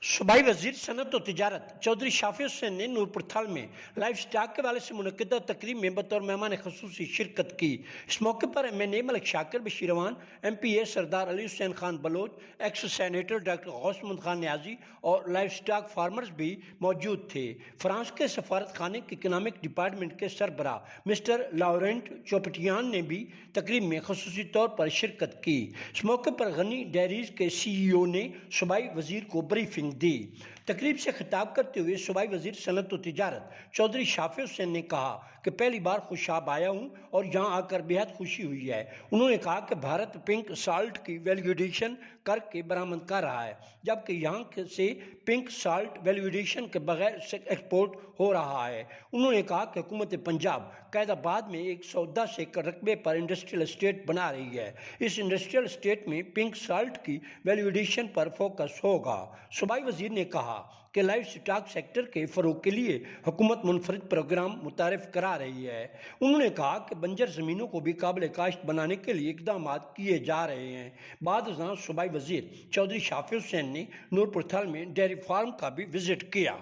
सूबाई वजीर सनत और तिजारत चौधरी शाफी हुसैन ने नूरपुर थल में लाइफ स्टॉक के वाले से मुनक़िदा तकरीब में बतौर मेहमान ख़ुसूसी शिरकत की। इस मौके पर MNA Malik Shakir Bashirwan, MPA Sardar Ali Hussain Khan Baloch, ex senator doctor Ghaus Mahmood Khan Niazi और लाइफ स्टॉक फार्मर्स भी मौजूद थे। फ्रांस के सफारत खाने के इकनॉमिक डिपार्टमेंट के सरबराह मिस्टर लॉरेंट चोपटियान ने भी तकरीब में ख़ुसूसी तौर पर शिरकत की। इस मौके पर गनी डेयरीज के CEO ने सूबाई वजीर को ब्रीफिंग दी। तकरीब से खिताब करते हुए सूबाई वजीर सनत और तिजारत चौधरी शाफी हुसैन ने कहा कि पहली बार खुशाब आया हूँ और यहाँ आकर बेहद खुशी हुई है। उन्होंने कहा कि भारत पिंक साल्ट की वैल्यूडेशन करके बरामद कर रहा है, जबकि यहाँ से पिंक साल्ट वैल्यूडेशन के बगैर एक्सपोर्ट हो रहा है। उन्होंने कहा कि हुकूमत पंजाब कैदाबाद में 110 एकड़ रकबे पर इंडस्ट्रियल एस्टेट बना रही है। इस इंडस्ट्रियल एस्टेट में पिंक साल्ट की वैल्यूडेशन पर फोकस होगा। सूबाई वजीर ने कहा कि लाइफ स्टॉक सेक्टर के फरोग के लिए हुकूमत मुनफरिद प्रोग्राम मुतारिफ करा रही है। उन्होंने कहा कि बंजर ज़मीनों को भी काबिल काश्त बनाने के लिए इकदाम किए जा रहे हैं। बाद सूबाई वजीर चौधरी शाफी हुसैन ने नूरपुर थल में डेयरी फार्म का भी विजिट किया।